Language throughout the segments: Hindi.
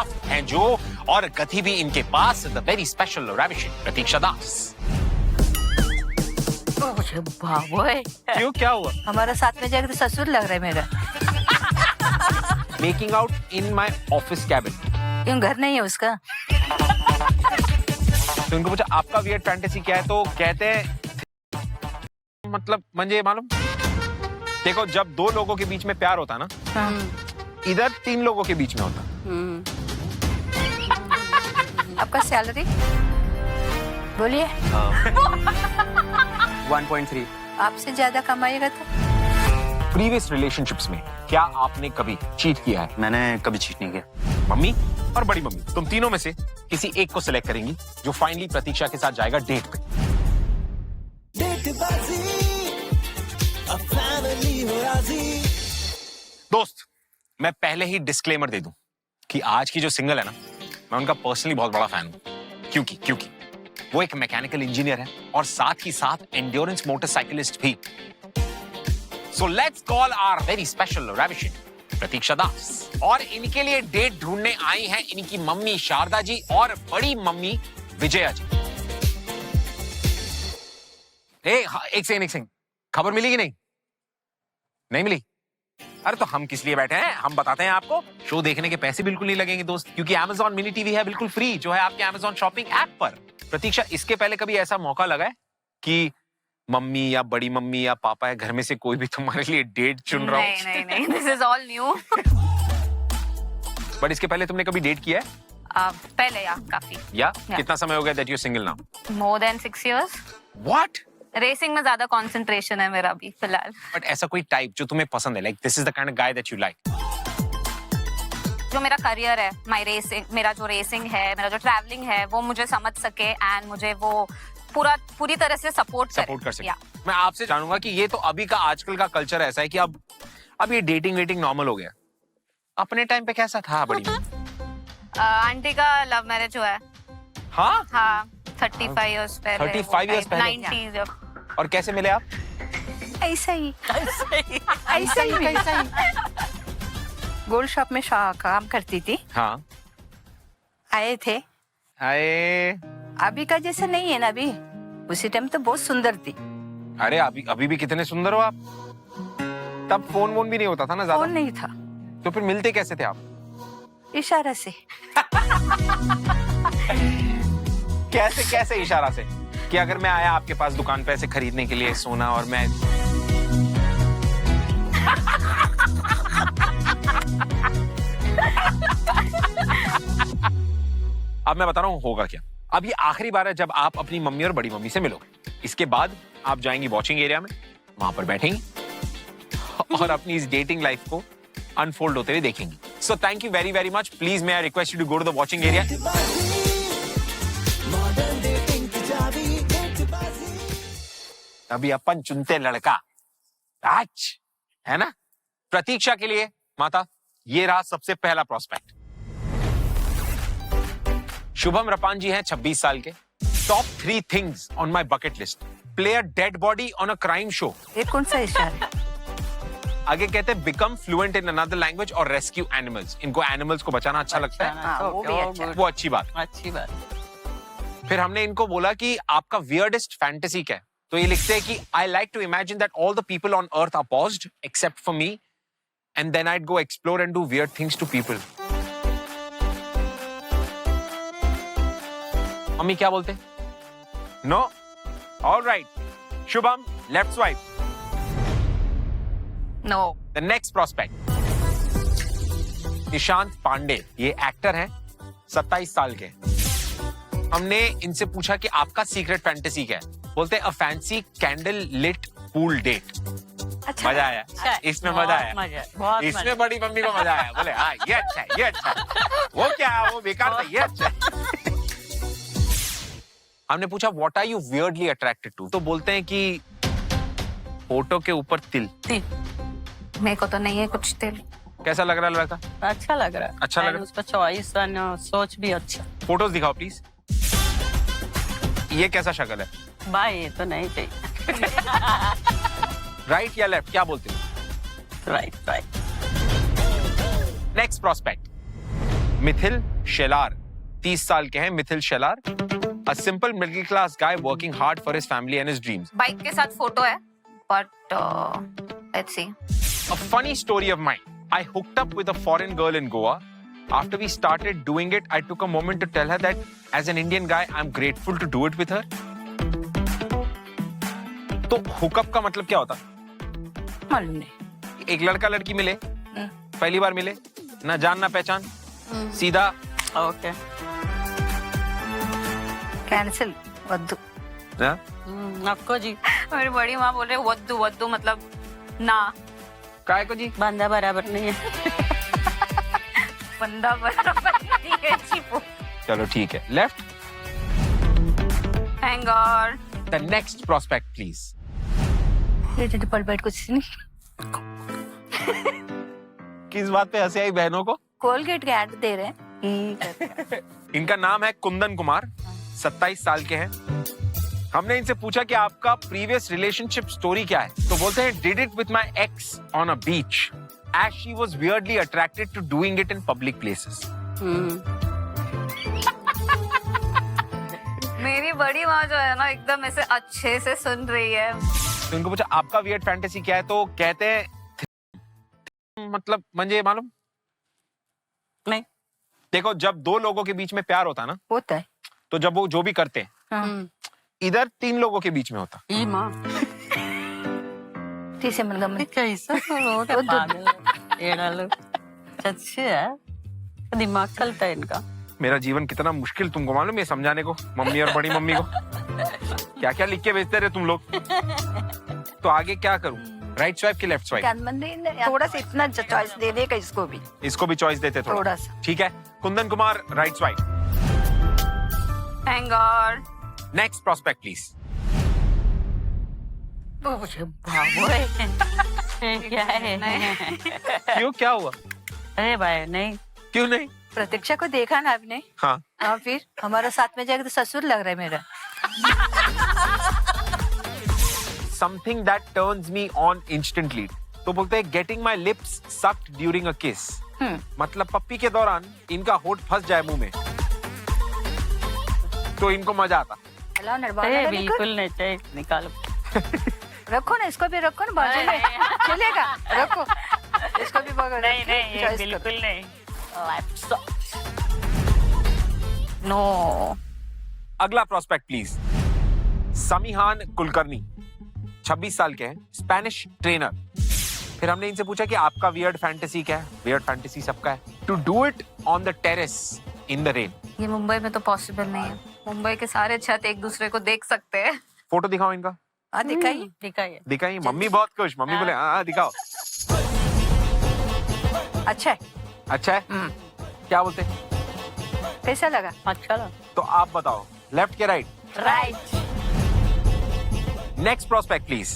स्टफ हैं जो, और गति भी इनके पास, the very special ravishing Pratiksha दास। बाबू क्यों, क्या हुआ? हमारा साथ में जाकर तो ससुर लग रहा है मेरा। Making out in my office cabin. क्यों, घर नहीं है उसका? तो उनको पूछा आपका वियर्ड फैंटेसी क्या है, तो कहते हैं मतलब मुझे मालूम। देखो, जब दो लोगों के बीच में प्यार होता है ना, इधर 3 लोगों के बीच में होता। आपका सैलरी बोलिए। 1.3। आपसे ज्यादा कमाएगा तो? प्रीवियस रिलेशनशिप्स में क्या आपने कभी चीट किया है? मैंने कभी चीट नहीं किया। मम्मी और बड़ी मम्मी, तुम तीनों में से किसी एक को सिलेक्ट करेंगी जो फाइनली प्रतीक्षा के साथ जाएगा डेट पे। दोस्त, मैं पहले ही डिस्क्लेमर दे दूं कि आज की जो सिंगल है ना, मैं उनका पर्सनली बहुत बड़ा फैन हूं। क्योंकि वो एक मैकेनिकल इंजीनियर है और साथ ही साथ एंड्योरेंस मोटरसाइकिलिस्ट भी। So let's call our very special ravishing Pratiksha Das. और इनके लिए डेट ढूंढने आई हैं इनकी मम्मी शारदा जी और बड़ी मम्मी विजया जी। एक सेकंड, खबर मिली कि नहीं? नहीं मिली? अरे तो हम किस लिए बैठे हैं, हम बताते हैं आपको। शो देखने के पैसे बिल्कुल नहीं लगेंगे दोस्त, क्योंकि Amazon मिनी टीवी है बिल्कुल फ्री, जो है आपके Amazon शॉपिंग ऐप पर। प्रतीक्षा, इसके पहले कभी ऐसा मौका लगा है कि मम्मी या बड़ी मम्मी या पापा या घर में से कोई भी तुम्हारे लिए डेट चुन रहा हो? नहीं, this is all new. But इसके पहले तुमने कभी डेट किया है? पहले काफी। या कितना समय हो गया that you single now? More than 6 years। What? Racing में ज्यादा कंसंट्रेशन है मेरा अभी फिलहाल। बट ऐसा कोई टाइप जो तुम्हें पसंद है, like this is the kind of guy that you like? जो मेरा करियर है, मेरा जो रेसिंग है, मेरा जो ट्रैवलिंग है, वो मुझे समझ सके एंड मुझे वो पूरी तरह से सपोर्ट कर सके। मैं आपसे जानूंगा कि ये तो अभी का आजकल का कल्चर ऐसा है कि अब ये डेटिंग वेटिंग नॉर्मल हो गया। अपने टाइम पे कैसा था बड़ी? आंटी का लव मैरिज हुआ है। हाँ, 35 years पहले। 35 years पहले? 90s। और कैसे मिले आप? ऐसा ही गोल्ड शॉप में काम करती थी। हाँ, आए थे। अभी का जैसा नहीं है ना, अभी उसी टाइम तो बहुत सुंदर थी। अरे अभी भी कितने सुंदर हो आप। तब फोन वोन भी नहीं होता था ना ज्यादा? फोन नहीं था। तो फिर मिलते कैसे थे आप? इशारा से। कैसे इशारा से? कि अगर मैं आया आपके पास दुकान पे ऐसे खरीदने के लिए सोना, और मैं अब मैं बता रहा हूं होगा क्या। अब ये आखिरी बार है जब आप अपनी मम्मी और बड़ी मम्मी से मिलोगे। इसके बाद आप जाएंगी वॉचिंग एरिया में, वहां पर बैठेंगी और अपनी इस डेटिंग लाइफ को अनफोल्ड होते हुए देखेंगी। So thank you very very much. Please may I request you to go to the watching area. अभी अपन चुनते लड़का आज, है ना? प्रतीक्षा के लिए माता, ये रहा सबसे पहला प्रोस्पेक्ट। शुभम रपान जी हैं, 26 साल के। Top 3 things on my bucket list: play a dead body on a crime show. ये कौन सा इशारा? आगे कहते हैं become fluent in another language और रेस्क्यू एनिमल्स। इनको एनिमल्स को बचाना अच्छा लगता है। वो भी अच्छा। वो अच्छी बात। फिर हमने इनको बोला कि आपका वियर्डेस्ट फैंटेसी क्या है, तो ये लिखते हैं कि I like to imagine that all the people on earth are paused except for me, and then I'd go explore and do weird things to people. मम्मी क्या बोलते हैं? No? Alright. Shubham, left swipe. No. The next prospect, Nishant Pandey, ये एक्टर हैं, 27 साल के। हमने इनसे पूछा कि आपका सीक्रेट फैंटेसी क्या है। बोलते हैं a fancy candle lit pool date. अच्छा, मजा आया इसमें, मजा आया इसमें, बड़ी मम्मी को मजा आया। बोले हाँ ये अच्छा है, ये अच्छा है। वो क्या है, वो बेकार था, ये अच्छा है। हमने पूछा what are you weirdly attracted to, तो बोलते हैं कि फोटो के ऊपर तिल। मेरे को तो नहीं है कुछ तिल। कैसा लग रहा है लड़का? अच्छा लग रहा है। अच्छा लग रहा है। उसका चॉइस और सोच भी अच्छा। फोटोज दिखाओ प्लीज। ये कैसा शक्ल है? भाई ये तो नहीं चाहिए। राइट या लेफ्ट, क्या बोलते हो? Right. Next prospect, Mithil Shelar, 30 साल के हैं Mithil Shelar. A simple middle class guy working hard for his family and his dreams. Bike के साथ फोटो है, but let's see. A funny story of mine. I hooked up with a foreign girl in Goa. After we started doing it, I took a moment to tell her that as an Indian guy, I'm grateful to do it with her. तो हुकअप का मतलब क्या होता? मालूम नहीं. एक लड़का लड़की मिले, पहली बार मिले, ना जान ना पहचान, सीधा ओके. कैंसिल वद्दू. ना? नक्को जी. मेरी बड़ी माँ बोल रहे वद्दू वद्दू मतलब ना. काय को जी? बंदा बराबर नहीं है. बंदा बराबर नहीं है चीपू. चलो ठीक है. Left. Hang on. The next prospect, please. ये पल बैठ कुछ नहीं. किस बात पे हंसी आई बहनों को? कोलगेट के ऐड दे रहे हैं. इनका नाम है कुंदन कुमार, 27 साल के हैं. हमने इनसे पूछा कि आपका प्रीवियस रिलेशनशिप स्टोरी क्या है, तो बोलते हैं did it with my ex on a beach as she was weirdly attracted to doing it in public places. मेरी बड़ी माँ जो है ना एकदम ऐसे अच्छे से सुन रही है. तो इनको पूछा आपका वियर्ड फैंटेसी क्या है, तो कहते हैं मतलब मंजे मालूम नहीं. देखो जब दो लोगों के बीच में प्यार होता है ना, होता है. तो जब वो जो भी करते हैं इधर 3 लोगों के बीच में होता. ई माँ. तीसरे मन गम. कैसा रोड पागल है. ये डालो. अच्छी है. दिमाग चलता है इनका. मेरा जीवन कितना मुश्किल तुमको मालूम ये समझाने को, मम्मी और बड़ी मम्मी को क्या क्या लिख के भेजते रहे तुम लोग. तो आगे क्या करूं, राइट स्वाइप की लेफ्ट स्वाइप? थोड़ा सा इतना चॉइस दे देगा इसको भी. इसको भी चॉइस देते थोड़ा सा. ठीक है. Kundan Kumar right swipe. Hang on. Next prospect please. बाबू है. क्या है? क्यों, क्या हुआ? अरे भाई नहीं. क्यों नहीं? प्रतीक्षा को देखा ना आपने? हाँ. हाँ फिर हमारा साथ में जाएगा तो ससुर लग रहा है मेरा. Something that turns me on instantly. तो बोलते हैं getting my lips sucked during a किस. मतलब पप्पी के दौरान इनका होठ फंस जाए मुंह में तो इनको मजा आता. अरे बिल्कुल नहीं चाहिए. निकालो. रखो ना, इसको भी रखो ना बाजू में. चलेगा, रखो इसको भी पकड़. नहीं नहीं ये बिल्कुल नहीं. नो. अगला प्रोस्पेक्ट प्लीज. समीहान कुलकर्णी, 26 साल के हैं, स्पेनिश ट्रेनर. फिर हमने इनसे पूछा कि आपका वियर्ड फैंटेसी क्या है. वियर्ड फैंटेसी सबका है. To do it on the terrace in the rain. ये मुंबई में तो पॉसिबल नहीं है. मुंबई के सारे छत एक दूसरे को देख सकते हैं. फोटो दिखाओ इनका. हाँ दिखाइए. दिखाइए. दिखाइए. मम्मी बहुत खुश. मम्मी बोले हाँ दिखाओ. अच्छा है. अच्छा है. क्या बोलते हैं? कैसा लगा? अच्छा लगा. तो आप बताओ लेफ्ट के right? Right. Next prospect please.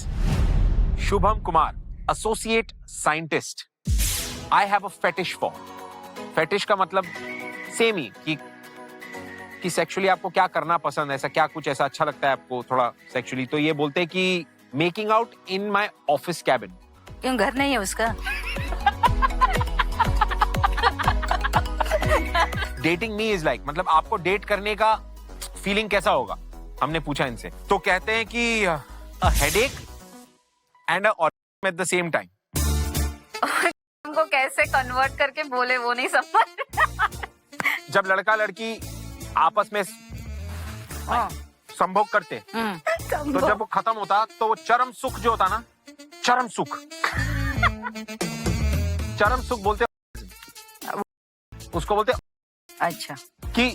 Shubham Kumar, associate scientist. I have a fetish for. Fetish का मतलब सेम ही कि सेक्सुअली आपको क्या करना पसंद है, ऐसा क्या कुछ ऐसा अच्छा लगता है आपको थोड़ा सेक्सुअली. तो ये बोलते हैं कि making out in my office cabin. क्यों घर नहीं है उसका? डेटिंग मी इज लाइक मतलब आपको डेट करने का फीलिंग कैसा होगा, हमने पूछा इनसे. तो कहते हैं कि a headache and a orgasm at the same time. हमको कैसे कन्वर्ट करके बोले वो नहीं समझ. जब लड़का लड़की आपस में संभोग करते तो जब वो खत्म होता तो वो चरम सुख जो होता ना, चरम सुख, चरम सुख बोलते उसको बोलते. अच्छा. कि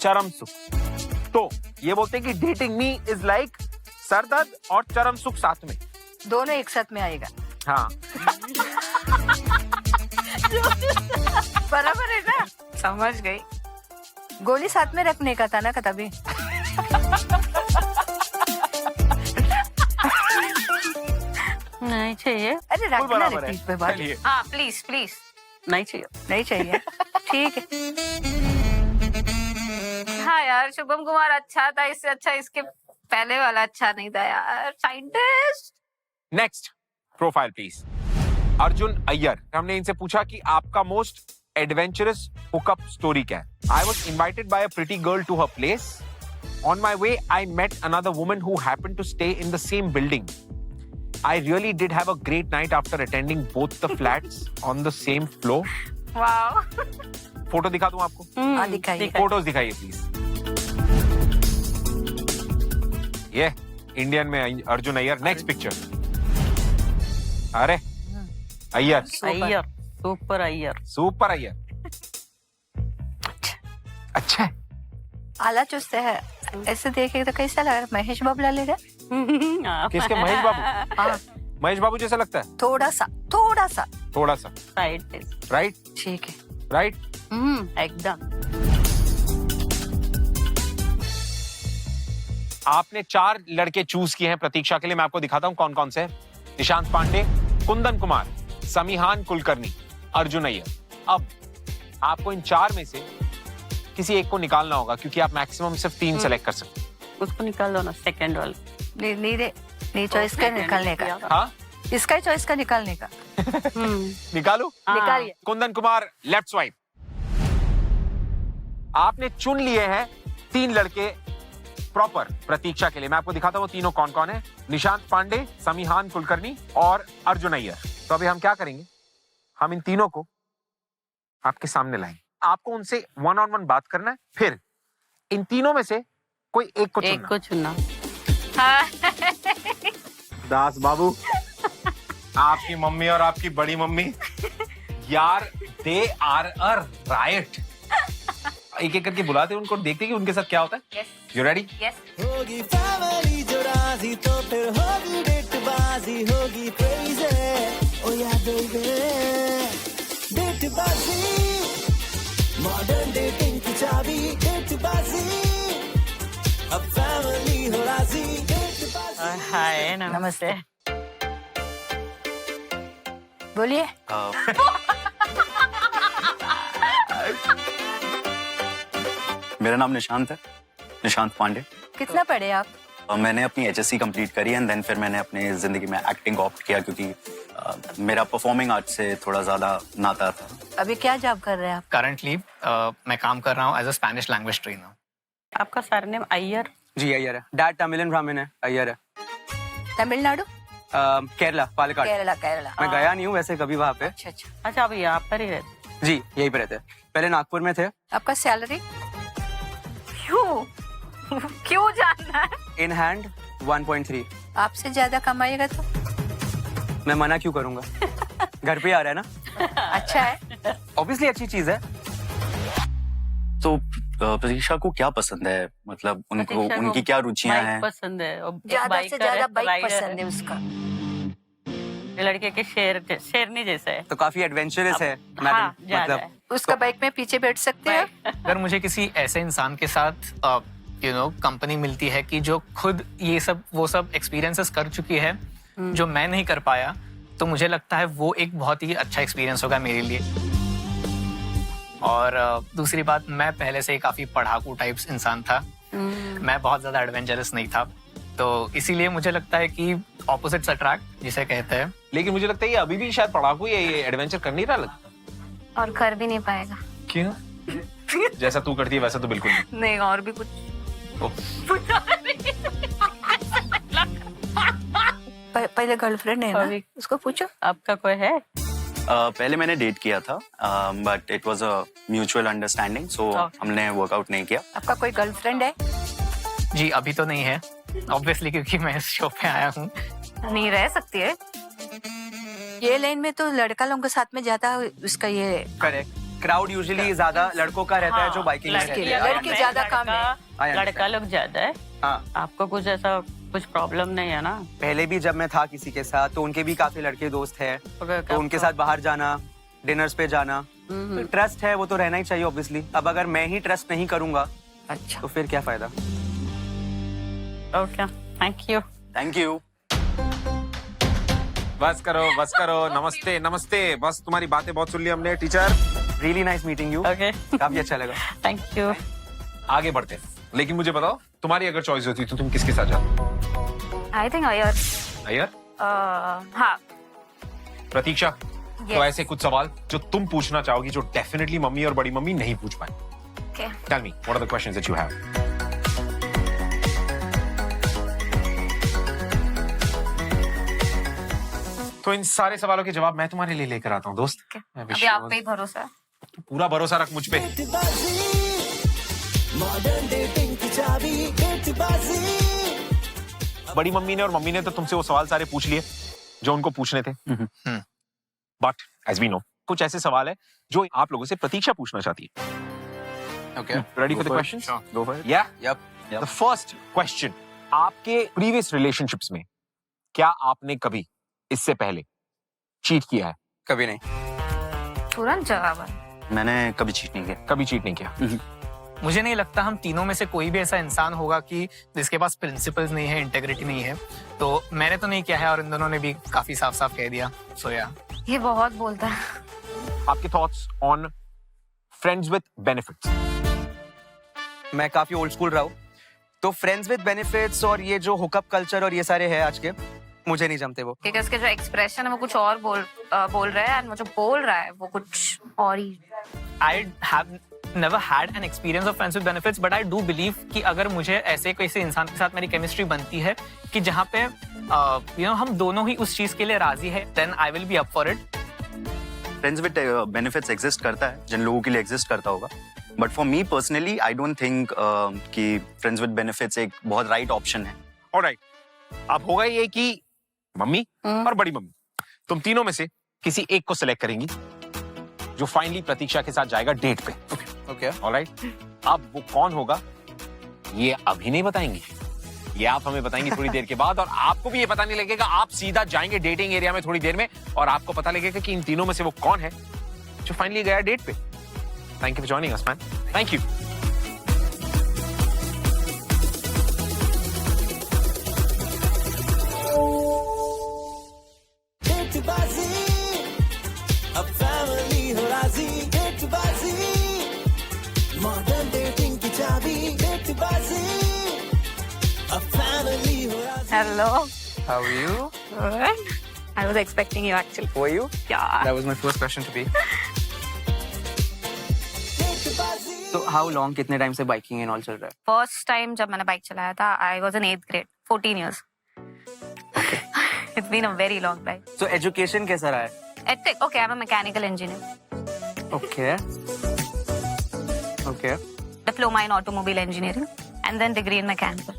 चरम सुख. तो ये बोलते हैं कि dating me is like sir दर्द और चरम सुख साथ में. दोनों एक साथ में आएगा. हाँ. बराबर है ना? समझ गई. गोली साथ में रखने का था ना तभी. नहीं चाहिए. अरे रखना बराबर है. बीच पे बात. चलिए. हाँ प्लीज प्लीज. नहीं चाहिए. नहीं चाहिए. ठीक है. हाँ यार शुभम कुमार अच्छा था, इससे अच्छा इसके पहले वाला अच्छा नहीं था यार. Scientist. Next profile please. Arjun Iyer. हमने इनसे पूछा कि आपका मोस्ट adventurous hookup story क्या है? I was invited by a pretty girl to her place. On my way, I met another woman who happened to stay in the same building. I really did have a great night after attending both the flats on the same floor. Wow photo दिखा दूं आपको? हाँ, दिखाइए। फोटोज दिखाइए प्लीज। ये इंडियन में अर्जुन अय्यर। Next picture. अरे अय्यर, अय्यर, सुपर अय्यर। सुपर अय्यर। अच्छा है। आला चुस्त है, ऐसे देखे तो कैसा लग रहा है? महेश बाबू ला ले रहा है? किसके? महेश बाबू? हाँ, महेश बाबू जैसा लगता है? थोड़ा सा थोड़ा सा। साइड पे। राइट ठीक है। राइट। एकदम। आपने 4 लड़के चूज किए हैं प्रतीक्षा के लिए। मैं आपको दिखाता हूं कौन कौन से हैं। निशांत पांडे, कुंदन कुमार, समीहान कुलकर्णी, अर्जुन अय्यर। अब आपको इन 4 में से किसी एक को निकालना होगा, क्योंकि आप मैक्सिमम सिर्फ 3 सेलेक्ट कर सकते हैं। उसको निकाल दो ना, सेकंड वाला। नहीं चॉइस का निकालने का। हाँ, इसका ही चॉइस का निकालने का। निकालो। निकालिए। Kundan Kumar, left swipe. आपने चुन लिए हैं 3 लड़के प्रॉपर प्रतीक्षा के लिए। मैं आपको दिखाता हूं तीनों कौन कौन है। निशांत पांडे, समीहान कुलकर्णी और अर्जुन अय्यर। तो अभी हम क्या करेंगे, हम इन तीनों को आपके सामने लाएंगे। आपको उनसे 1-on-1 बात करना है, फिर इन तीनों में से कोई एक को एक को चुनना। दास बाबू, आपकी मम्मी और आपकी बड़ी मम्मी, यार दे आर अ राइट। एक एक करके बुलाते हैं उनको, देखते हैं कि उनके साथ क्या होता है। You ready? यस होगी फैमिली जो राजी तो फिर होगी डेटबाजी, होगी क्रेज़ी ओ या बेबी, डेटबाजी मॉडर्न डेटिंग की चाबी, डेटबाजी अब फैमिली हो राजी, डेटबाजी। हाय, नमस्ते। बोलिए। मेरा नाम निशांत है, निशांत पांडे। कितना पढ़े आप? मैंने अपनी HSC कंप्लीट करी एंड देन फिर मैंने अपने जिंदगी में एक्टिंग ऑप्ट किया, क्योंकि मेरा परफॉर्मिंग आर्ट से थोड़ा ज्यादा नाता था। अभी क्या जॉब कर रहे हैं आप? करंटली मैं काम कर रहा हूँ as a Spanish language trainer. आपका सरनेम अय्यर? जी अय्यर है। डैड तमिलियन ब्राह्मण है, अय्यर है। तमिलनाडु? केरला, पालक्काड। केरला। मैं गया नहीं हूँ वैसे कभी वहाँ पे। अच्छा। अच्छा, अब यहाँ पर ही रहते? जी यहीं पे रहते हैं। पहले नागपुर में थे। आपका सैलरी? क्यों जानना है? In hand 1.3। आपसे ज्यादा कमाइएगा तो? मैं मना क्यों करूंगा? घर पे आ रहा है ना। अच्छा है। ऑब्वियसली अच्छी चीज है। तो प्रतीक्षा को क्या पसंद है, मतलब उनको प्रतीक्षा को उनकी क्या रुचियां बाइक हैं? पसंद है। और एक ज्यादा से बाइकर ज्यादा है, बाइक राइडर पसंद है उसका। लड़के के शेरनी जैसा है। तो काफी एडवेंचरस है हाँ, मैडम। ज्यादा मतलब है। उसका बाइक में पीछे बैठ सकते हैं? अगर मुझे किसी ऐसे इंसान के साथ कंपनी मिलती है कि जो खुद ये सब वो सब एक्सपीरियंसेस कर चुकी है जो मैं नहीं कर पाया, तो मुझे लगता है वो एक बहुत ही अच्छा एक्सपीरियंस होगा मेरे लिए। और दूसरी बात, मैं पहले से ही काफी पढ़ाकू टाइप्स इंसान था। मैं बहुत ज्यादा एडवेंचरस नहीं था, तो इसीलिए मुझे लगता है कि ऑपोजिट्स अट्रैक्ट जिसे कहते हैं। लेकिन मुझे लगता है ये अभी भी शायद पढ़ाकू ये एडवेंचर कर नहीं रहा लगता। और कर भी नहीं पाएगा। क्यों? जैसा तू करती है वैसा तो बिल्कुल नहीं। नहीं, और भी कुछ। पहले गर्लफ्रेंड है ना, अभी- उसको पूछो। आपका कोई है? पहले मैंने डेट किया था, but it was a mutual understanding, so Okay. हमने वर्कआउट नहीं किया। आपका कोई गर्लफ्रेंड है? जी अभी तो नहीं है, ऑब्वियसली, क्योंकि मैं इस शो पे आया हूँ। नहीं रह सकती है। ये लाइन में तो लड़का लोगों के साथ में ज्यादा उसका ये करेक्ट। क्राउड यूजुअली ज्यादा लड़कों का रहता है जो बाइकिंग में रहते हैं। लड़के ज्यादा कम है। I understand. लड़का लोग ज्यादा है। हाँ, आपको कुछ ऐसा कुछ प्रॉब्लम नहीं है ना? पहले भी जब मैं था किसी के साथ तो उनके भी काफी लड़के दोस्त हैं, तो उनके साथ बाहर जाना, डिनर्स पे जाना, ट्रस्ट है वो तो रहना ही चाहिए ऑब्वियसली। अब अगर मैं ही ट्रस्ट नहीं करूंगा अच्छा, तो फिर क्या फायदा। Okay, thank you. Thank you. बस करो। नमस्ते नमस्ते। बस तुम्हारी बातें बहुत सुन ली हमने teacher. Really nice meeting you. Okay, काफी अच्छा लगा। Thank you. आगे बढ़ते हैं। लेकिन मुझे बताओ, तुम्हारी अगर चॉइस होती तो तुम किसके साथ जाते? I think Iyer. अय्यर? हाँ। प्रतीक्षा? तो ऐसे कुछ सवाल जो तुम पूछना चाहोगी जो डेफिनेटली मम्मी और बड़ी मम्मी नहीं पूछ पाए. Okay. Tell me, what are the questions that you have? तो इन सारे सवालों के जवाब मैं तुम्हारे लिए लेकर आता हूँ दोस्त. Okay. I wish अभी you आप all- पे ही भरोसा है. पूरा भरोसा रख मुझ पे. मॉडर्न डेटिंग की चाबी डेटबाजी. बड़ी मम्मी ने और मम्मी ने तो तुमसे वो सवाल सारे पूछ लिए जो उनको पूछने थे. बट एज वी नो कुछ ऐसे सवाल है जो आप लोगों से प्रतीक्षा पूछना चाहती है. Okay. Ready for Go the for it. questions? Sure. Go for it. Yeah. Yep. The first question. आपके previous relationships में क्या आपने कभी इससे पहले चीट किया है? कभी नहीं. तुरंत जवाब है. मैंने कभी चीट नहीं किया. कभी चीट नहीं किया. मुझे नहीं लगता हम तीनों में से कोई भी ऐसा इंसान होगा कि जिसके पास प्रिंसिपल्स नहीं है, इंटेग्रिटी नहीं है. तो मैंने तो नहीं किया है और इन दोनों ने भी काफी साफ साफ कह दिया. सो या ये बहुत बोलता है. आपके thoughts on friends with benefits? मैं काफी ओल्ड स्कूल रहा हूँ, तो फ्रेंड्स विद बेनिफिट्स और ये जो हुकअप कल्चर और ये सारे हैं आज के, मुझे नहीं जमते वो. क्योंकि उसके जो एक्सप्रेशन है वो कुछ और बोल रहा है, और वो जो बोल रहा है वो कुछ और ही. I have never had an experience of friends with benefits, but I do believe कि अगर मुझे ऐसे किसी इंसान के साथ मेरी केमिस्ट्री बनती है कि जहाँ पे हम दोनों ही उस चीज के लिए राजी है, then I will be up for it. Friends with benefits exist करता है जिन लोगों के लिए एग्जिस्ट करता होगा. But for me personally I don't think कि फ्रेंड्स विद बेनिफिट्स एक बहुत राइट ऑप्शन है. ऑलराइट. अब होगा ये कि मम्मी और बड़ी मम्मी तुम तीनों में से किसी एक को सिलेक्ट करेंगी जो फाइनली प्रतीक्षा के साथ जाएगा डेट पे. ओके. ऑलराइट. अब वो कौन होगा ये अभी नहीं बताएंगी, ये आप हमें बताएंगी थोड़ी देर के बाद. और आपको भी ये पता नहीं लगेगा, आप सीधा जाएंगे डेटिंग एरिया में थोड़ी देर में और आपको पता लगेगा कि इन तीनों में से वो कौन है जो फाइनली गया डेट पे. Thank you for joining us man. Thank you. डेटबाजी. अब फैमिली हो राजी. डेटबाजी. मॉडर्न डेटिंग की चाबी डेटबाजी. अब फैमिली हो राजी. Hello. How are you? Good. I was expecting you actually. Who are you? Yeah. That was my first question to be. डेटबाजी. So how long, कितने टाइम से बाइकिंग एंड ऑल चल रहा है? First time जब मैंने बाइक चलाया था, I was in 8th grade, 14 years. It's been a very long time. So education कैसा रहा है? Okay, I'm a mechanical engineer. Okay. Okay. Diploma in automobile engineering and then degree in mechanical.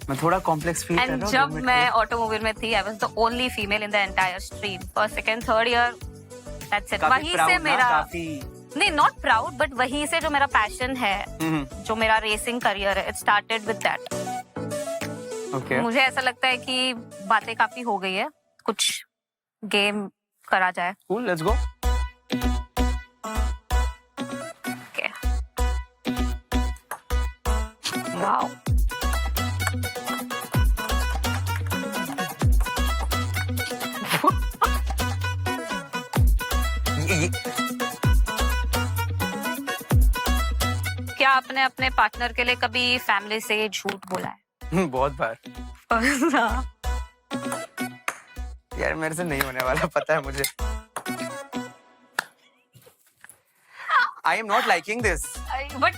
मैं थोड़ा कॉम्प्लेक्स फील कर And रहा हूँ. जब मैं ऑटोमोबाइल में थी, I was the only female in the entire stream. First, second, third year, that's it. काफी वहीं proud से ना, मेरा काफी. नहीं, not proud, but वहीं से जो मेरा पैशन है, जो मेरा रेसिंग करियर है, it started with that. Okay. मुझे ऐसा लगता है कि बातें काफी हो गई है, कुछ गेम करा जाए. Cool. Let's go. Okay. Wow. क्या आपने अपने पार्टनर के लिए कभी फैमिली से झूठ बोला है? बहुत बार. यार मेरे से नहीं होने वाला, पता है मुझे. I am not liking this. But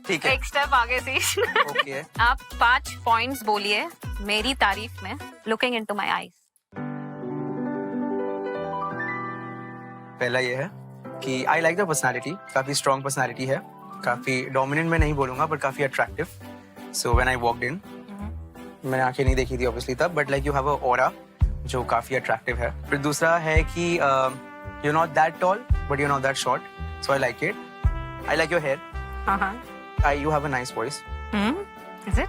ठीक है. एक स्टेप आगे से. Okay. आप 5 पॉइंट्स बोलिए मेरी तारीफ में, लुकिंग इनटू माय आईज. पहला ये है कि आई लाइक द पर्सनालिटी. काफी स्ट्रॉन्ग पर्सनालिटी है, काफी डोमिनेंट मैं नहीं बोलूंगा बट काफी attractive. So when I walked in, मैंने आंखें नहीं देखी थी ऑब्वियसली तब, but like you have a aura जो काफी अट्रैक्टिव है. फिर दूसरा है कि you not that tall but you not that short, so I like it. I like your hair. You have a nice voice. Is it?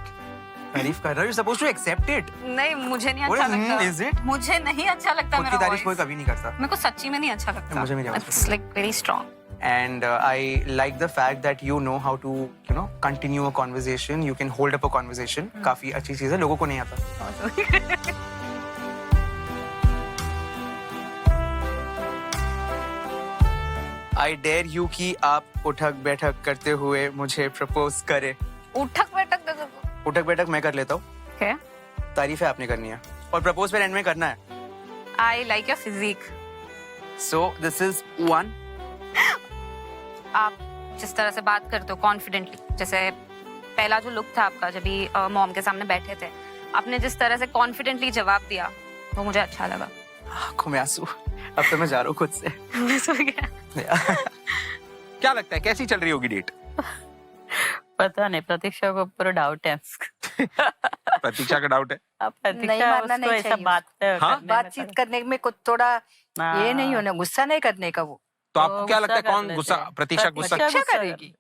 तारीफ कर रहा हूँ, you supposed to accept it. नहीं, मुझे नहीं अच्छा What is- लगता. is it? मुझे नहीं अच्छा लगता खुद की मेरा तारीफ कोई voice. कभी नहीं करता. मेरे को सच्ची में नहीं अच्छा लगता. मुझे भी नहीं अच्छा It's like very strong. And I like the fact that you know how to, you know, continue a conversation. You can hold up a conversation. काफी अच्छी चीज है, लोगों को नहीं आता. I dare you कि आप उठक बैठक करते हुए मुझे प्रपोज करें. उठक बैठक दे दो. उठक बैठक मैं कर लेता हूँ. Okay. तारीफ है आपने करनी है और प्रपोज फिर एंड में करना है. I like your physique. So this is 1. आप जिस तरह से बात करते हो कॉन्फिडेंटली, जैसे पहला जो लुक था आपका जब भी मॉम के सामने बैठे थे, आपने जिस तरह से कॉन्फिडेंटली जवाब दिया वो मुझे अच्छा लगा। आंखों में आंसू। अब तो मैं जा रहा हूँ खुद से। बस हो गया। क्या लगता है कैसी चल रही होगी डेट? पता नहीं, प्रतीक्षा को पूरा डाउट है। प्रतीक्षा का डाउट है। अब नहीं प्रतीक्षा मानना उसको नहीं ऐसा चाहिए। बात हाँ? बातचीत करने में कुछ थोड़ा हाँ। ये नहीं होना, गुस्सा नहीं करने का वो तो आपको वो क्या लगता है गुस्सा कौन कर गुस्सा? लेते हैं। प्रतीक्षा गुस्सा प्रतीक्षा करेगी।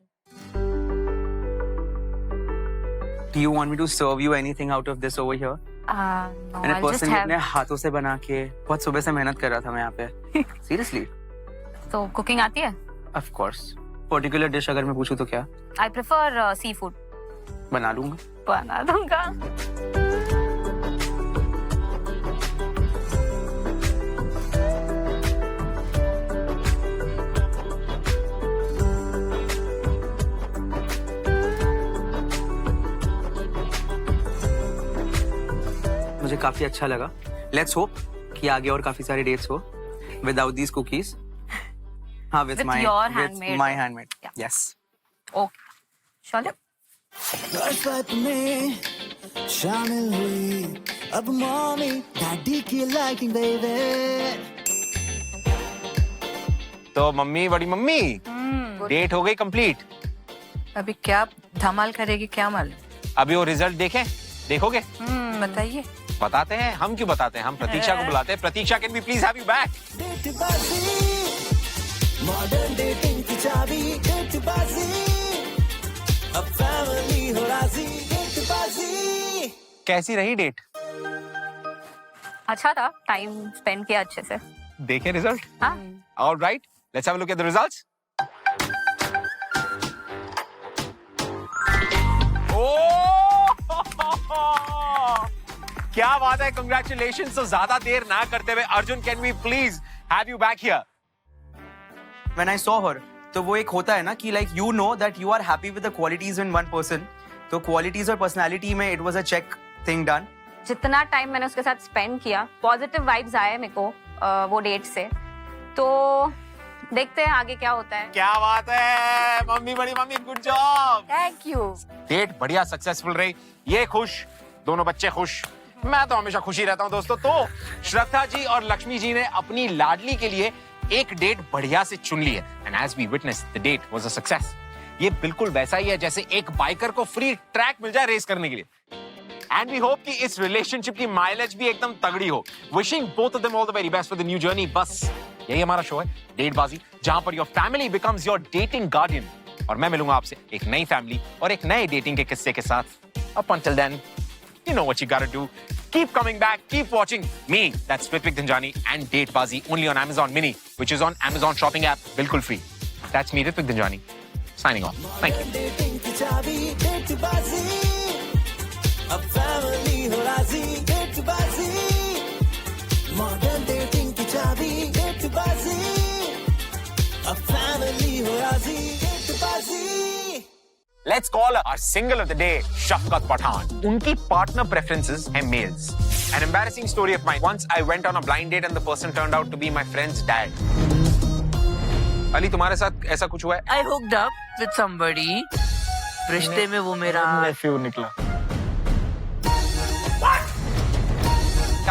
Do you want me to serve you anything out of this over here? no, मैंने I'll just पर्सनली have- अपने हाथों से बना के बहुत सुबह से मेहनत कर रहा था मैं यहाँ पे। सीरियसली? तो कुकिंग आती है? Of course. पर्टिकुलर डिश अगर मैं पूछूं तो क्या आई प्रेफर सी फूड। बना लूंगा। बना दूंगा। मुझे काफी अच्छा लगा। लेट्स होप कि आगे और काफी सारे डेट्स हो विदाउट दीज कुकीज। हाँ, With your handmade. My handmade. Yeah. Yes. Okay, चलो। गर्ल्स लाइफ में शामिल हुई अब मम्मी डैडी की लाइकिंग बेबी। तो मम्मी, बड़ी मम्मी, डेट हो गई कंप्लीट। अभी क्या धमाल करेगी क्या मालूम। अभी वो रिजल्ट देखोगे? बताइए। बताते हैं। हम क्यों बताते हैं? हम प्रतीक्षा को बुलाते हैं। Pratiksha, can we please have you back? डेटबाजी, मॉडर्न डेटिंग की चाबी, डेटबाजी, अब फैमिली हो राजी, डेटबाजी। कैसी रही डेट? अच्छा था, टाइम स्पेंड किया अच्छे से। देखें रिजल्ट? हाँ, alright, let's have a look at the results. क्या बात है, कंग्रेचुलेशंस। तो ज्यादा देर ना करते हुए Arjun, can we please have you back here? When I saw her, तो वो एक होता है ना कि like you know that you are happy with the qualities in one person. तो क्वालिटीज और पर्सनालिटी में it was a check thing done. जितना टाइम मैंने उसके साथ स्पेंड किया, पॉजिटिव वाइब्स आए मेरे को वो डेट से। तो देखते हैं आगे क्या होता है। क्या बात है मम्मी, बड़ी मम्मी, good job. Thank you. Date बढ़िया सक्सेसफुल रही, ये खुश, दोनों बच्चे खुश, मैं तो हमेशा खुशी रहता हूं दोस्तों। तो श्रद्धा जी और लक्ष्मी जी ने अपनी लाडली के लिए एक डेट बढ़िया से चुन ली है, and as we witness the date was a success. ये बिल्कुल वैसा ही है जैसे एक बाइकर को फ्री ट्रैक मिल जाए रेस करने के लिए। एंड वी होप कि इस रिलेशनशिप की माइलेज भी एकदम तगड़ी हो। Wishing both of them all the very best for the new journey. बस यही हमारा शो है डेटबाजी, जहां per your family becomes your dating guardian. और मैं मिलूंगा आपसे एक नई फैमिली और एक नए डेटिंग के किस्से के साथ। Up until then, you know what you gotta do. Keep coming back, keep watching me, that's Ritvik Dhanjani, and Datebazi, only on Amazon Mini, which is on Amazon shopping app, bilkul free. That's me, Ritvik Dhanjani, signing off. Thank you. Dating की चाबी, डेटबाजी, अब फैमिली हो राजी, डेटबाजी, मॉडर्न डेटिंग की चाबी, डेटबाजी, अब फैमिली हो राजी, डेटबाजी। Let's call our single of the day, Shafqat Pathan. उनकी partner preferences हैं males. An embarrassing story of mine. Once I went on a blind date and the person turned out to be my friend's dad. Ali, तुम्हारे साथ ऐसा कुछ हुआ है? I hooked up with somebody. रिश्ते में वो मेरा नेफ्यू निकला।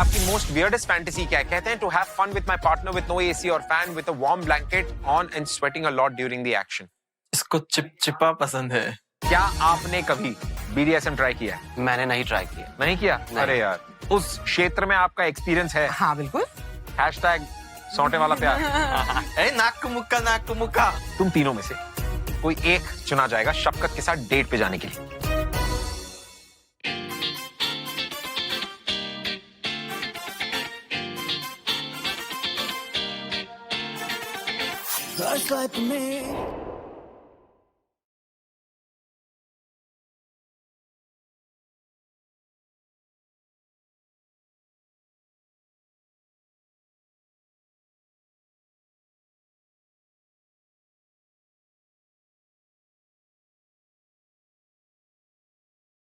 आपकी मोस्ट weirdest fantasy क्या है? कहते हैं to have fun with my partner with no AC or fan with a warm blanket on and sweating a lot during the action. इसको चिपचिपा पसंद है। क्या आपने कभी BDSM ट्राई किया है? मैंने नहीं ट्राई किया। नहीं किया? नहीं। अरे यार, उस क्षेत्र में आपका एक्सपीरियंस है? हाँ बिल्कुल। हैशटैग सौंटे वाला प्यार। नाक को मुक्का। तुम तीनों में से कोई एक चुना जाएगा शफकत के साथ डेट पे जाने के लिए। गर्ल्स लाइफ में